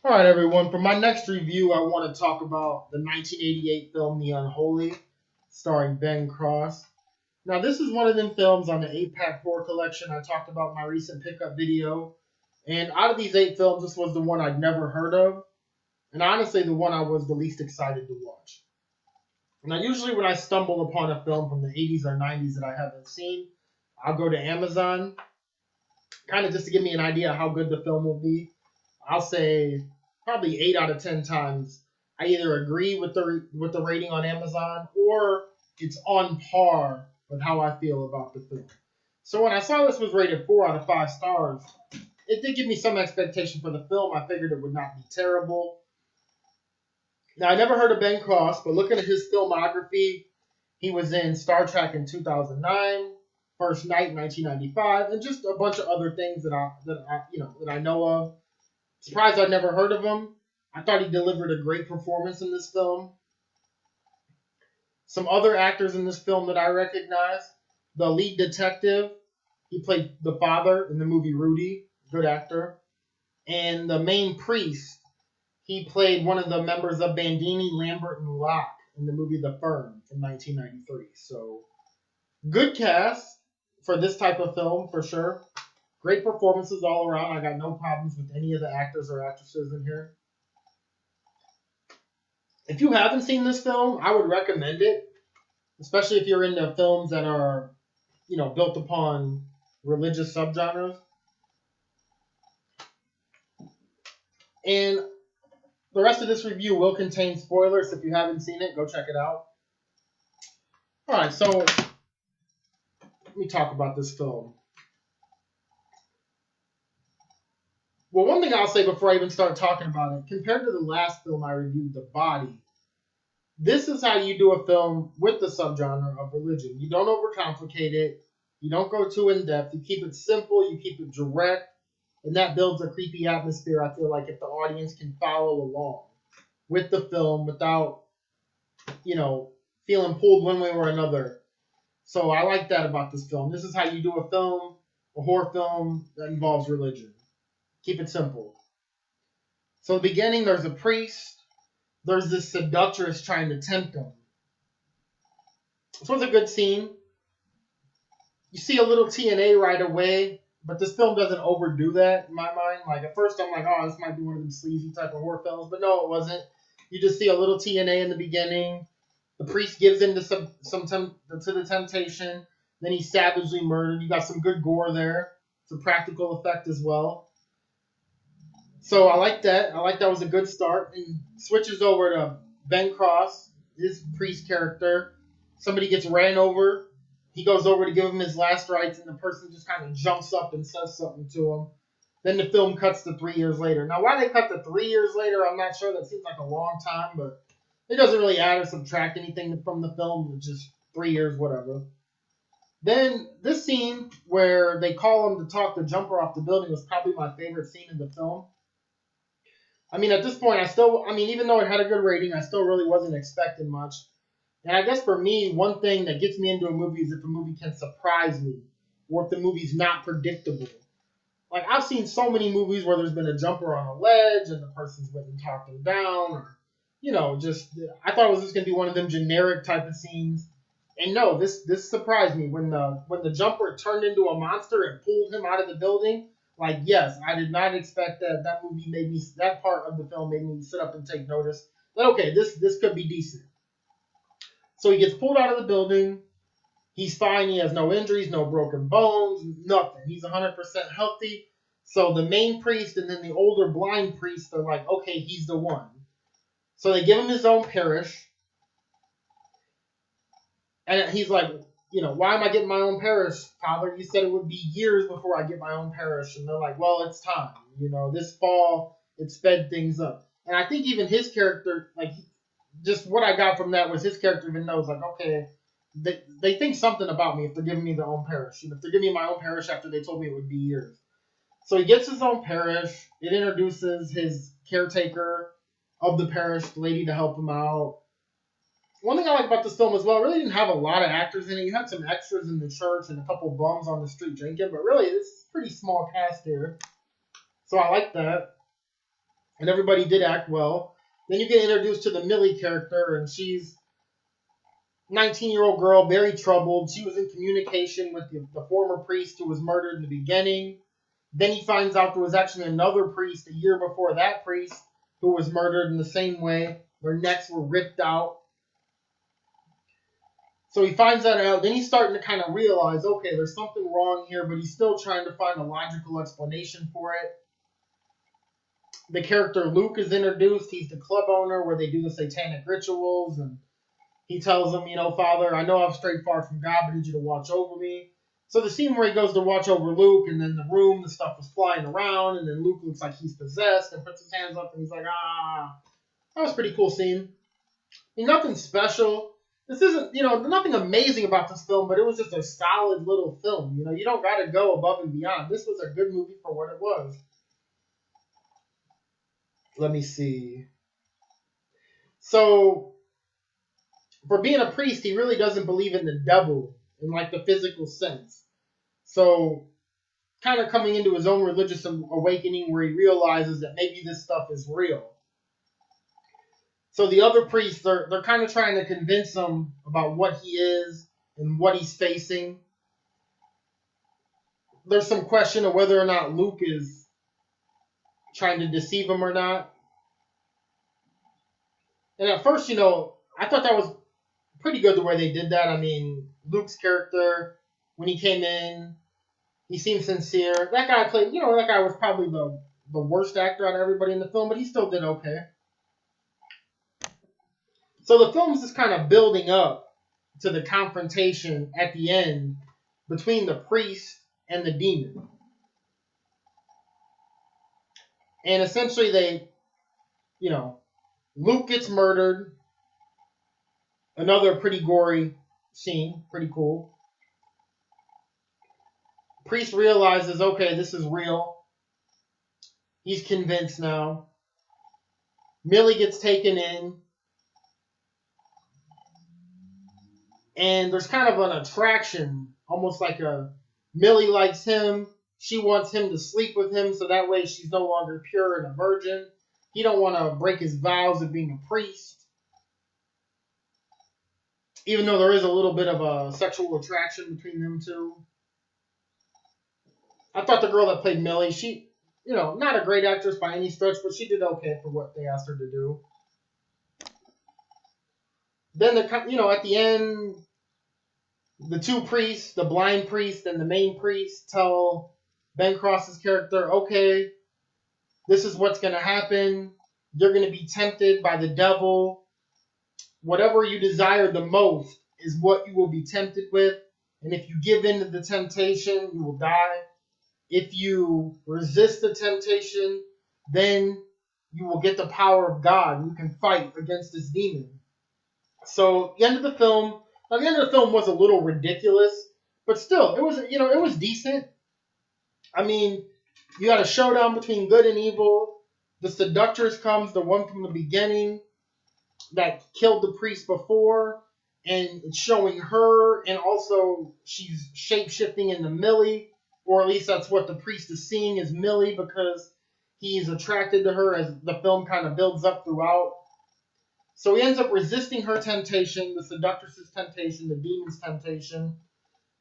All right, everyone. For my next review, I want to talk about the 1988 film The Unholy, starring Ben Cross. Now, this is one of them films on the 8-pack horror collection I talked about in my recent pickup video. And out of these 8 films, this was the one I'd never heard of, and honestly, the one I was the least excited to watch. Now, usually when I stumble upon a film from the 80s or 90s that I haven't seen, I'll go to Amazon, kind of just to give me an idea how good the film will be. I'll say probably 8 out of 10 times I either agree with the rating on Amazon or it's on par with how I feel about the film. So when I saw this was rated 4 out of 5 stars, it did give me some expectation for the film. I figured it would not be terrible. Now I never heard of Ben Cross, but looking at his filmography, he was in Star Trek in 2009, First Night in 1995, and just a bunch of other things that I know of. Surprised I'd never heard of him. I thought he delivered a great performance in this film. Some other actors in this film that I recognize. The lead detective, he played the father in the movie Rudy, good actor. And the main priest, he played one of the members of Bandini, Lambert, and Locke in the movie The Firm from 1993. So, good cast for this type of film for sure. Great performances all around. I got no problems with any of the actors or actresses in here. If you haven't seen this film, I would recommend it, especially if you're into films that are, built upon religious subgenres. And the rest of this review will contain spoilers. If you haven't seen it, go check it out. All right, so let me talk about this film. Well, one thing I'll say before I even start talking about it, compared to the last film I reviewed, The Body, this is how you do a film with the subgenre of religion. You don't overcomplicate it. You don't go too in depth. You keep it simple. You keep it direct, and that builds a creepy atmosphere. I feel like if the audience can follow along with the film without, you know, feeling pulled one way or another. So I like that about this film. This is how you do a film, a horror film that involves religion. Keep it simple. So, the beginning, there's a priest. There's this seductress trying to tempt him. This was a good scene. You see a little TNA right away, but this film doesn't overdo that in my mind. Like at first, I'm like, oh, this might be one of them sleazy type of horror films, but no, it wasn't. You just see a little TNA in the beginning. The priest gives in to to the temptation. Then he's savagely murdered. You got some good gore there. It's a practical effect as well. So I like that. I like that was a good start. And switches over to Ben Cross, his priest character. Somebody gets ran over. He goes over to give him his last rites, and the person just kind of jumps up and says something to him. Then the film cuts to 3 years later. Now, why they cut to 3 years later, I'm not sure. That seems like a long time, but it doesn't really add or subtract anything from the film. It's just 3 years, whatever. Then this scene where they call him to talk the jumper off the building was probably my favorite scene in the film. I mean, at this point, even though it had a good rating, I still really wasn't expecting much. And I guess for me, one thing that gets me into a movie is if a movie can surprise me, or if the movie's not predictable. Like, I've seen so many movies where there's been a jumper on a ledge and the person's went and talked them down, or, I thought it was just going to be one of them generic type of scenes. And no, this surprised me. When the jumper turned into a monster and pulled him out of the building, like, yes, I did not expect that. That part of the film made me sit up and take notice. But okay, this could be decent. So he gets pulled out of the building. He's fine. He has no injuries, no broken bones, nothing. He's 100% healthy. So the main priest and then the older blind priest are like, okay, he's the one. So they give him his own parish. And he's like, why am I getting my own parish, Father? You said it would be years before I get my own parish. And they're like, well, it's time. This fall, it sped things up. And I think even his character, like, just what I got from that was his character even knows, like, okay, they think something about me if they're giving me their own parish. If they're giving me my own parish after they told me it would be years. So he gets his own parish. It introduces his caretaker of the parish, the lady to help him out. One thing I like about this film as well, it really didn't have a lot of actors in it. You had some extras in the church and a couple bums on the street drinking, but really, this is a pretty small cast here. So I like that. and everybody did act well. Then you get introduced to the Millie character, and she's 19-year-old girl, very troubled. She was in communication with the former priest who was murdered in the beginning. Then he finds out there was actually another priest a year before that priest who was murdered in the same way. Their necks were ripped out. So he finds that out. Then he's starting to kind of realize, okay, there's something wrong here, but he's still trying to find a logical explanation for it. The character Luke is introduced. He's the club owner where they do the satanic rituals, and he tells him, Father, I know I've strayed far from God, but I need you to watch over me. So the scene where he goes to watch over Luke, and then the stuff was flying around, and then Luke looks like he's possessed and puts his hands up, and he's like, that was a pretty cool scene. Nothing special. This isn't, nothing amazing about this film, but it was just a solid little film. You don't got to go above and beyond. This was a good movie for what it was. Let me see. So, for being a priest, he really doesn't believe in the devil in like the physical sense. So, kind of coming into his own religious awakening where he realizes that maybe this stuff is real. So the other priests, they're kind of trying to convince him about what he is and what he's facing. There's some question of whether or not Luke is trying to deceive him or not. And at first, I thought that was pretty good the way they did that. I mean, Luke's character, when he came in, he seemed sincere. That guy was probably the worst actor out of everybody in the film, but he still did okay. So the film's just kind of building up to the confrontation at the end between the priest and the demon. And essentially Luke gets murdered. Another pretty gory scene, pretty cool. Priest realizes, okay, this is real. He's convinced now. Millie gets taken in. And there's kind of an attraction, almost like Millie likes him. She wants him to sleep with him so that way she's no longer pure and a virgin. He don't want to break his vows of being a priest. Even though there is a little bit of a sexual attraction between them two. I thought the girl that played Millie, she, not a great actress by any stretch, but she did okay for what they asked her to do. Then, at the end, the two priests, the blind priest and the main priest, tell Ben Cross's character, okay, this is what's going to happen. You're going to be tempted by the devil. Whatever you desire the most is what you will be tempted with. And if you give in to the temptation, you will die. If you resist the temptation, then you will get the power of God. You can fight against this demon. So the end of the film was a little ridiculous, but still, it was decent. I mean, you got a showdown between good and evil. The seductress comes, the one from the beginning that killed the priest before, and it's showing her, and also she's shape-shifting into Millie, or at least that's what the priest is seeing as Millie because he's attracted to her as the film kind of builds up throughout. So he ends up resisting her temptation, the seductress's temptation, the demon's temptation,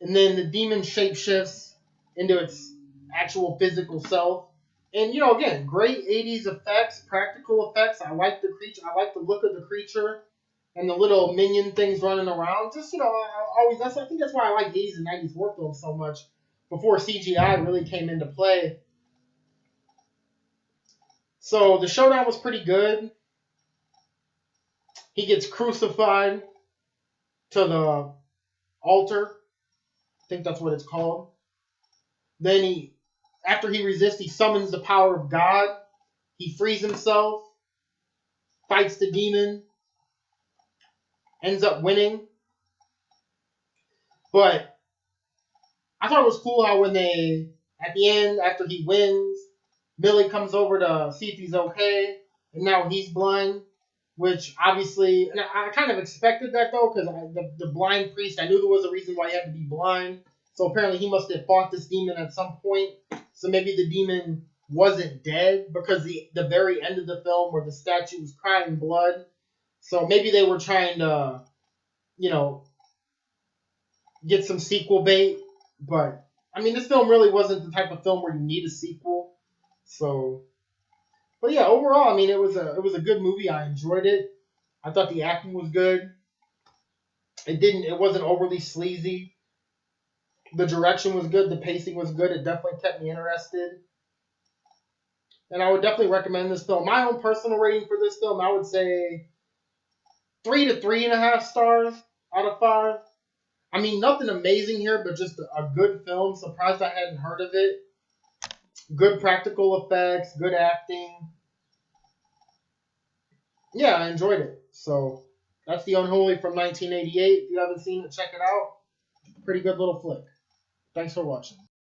and then the demon shapeshifts into its actual physical self. And, again, great 80s effects, practical effects. I like the creature. I like the look of the creature and the little minion things running around. Just, I think that's why I like 80s and 90s war films so much before CGI really came into play. So the showdown was pretty good. He gets crucified to the altar. I think that's what it's called. Then after he resists, he summons the power of God. He frees himself, fights the demon, ends up winning. But I thought it was cool how at the end, after he wins, Millie comes over to see if he's okay, and now he's blind, which obviously, and I kind of expected that though, because the blind priest, I knew there was a reason why he had to be blind. So apparently he must have fought this demon at some point. So maybe the demon wasn't dead because the very end of the film where the statue was crying blood. So maybe they were trying to, you know, get some sequel bait. But I mean, this film really wasn't the type of film where you need a sequel. So, but yeah, overall, I mean, it was a good movie. I enjoyed it. I thought the acting was good. It wasn't overly sleazy. The direction was good. The pacing was good. It definitely kept me interested. And I would definitely recommend this film. My own personal rating for this film, I would say 3 to 3.5 stars out of 5. I mean, nothing amazing here, but just a good film. Surprised I hadn't heard of it. Good practical effects, good acting. Yeah, I enjoyed it. So that's The Unholy from 1988. If you haven't seen it, check it out. Pretty good little flick. Thanks for watching.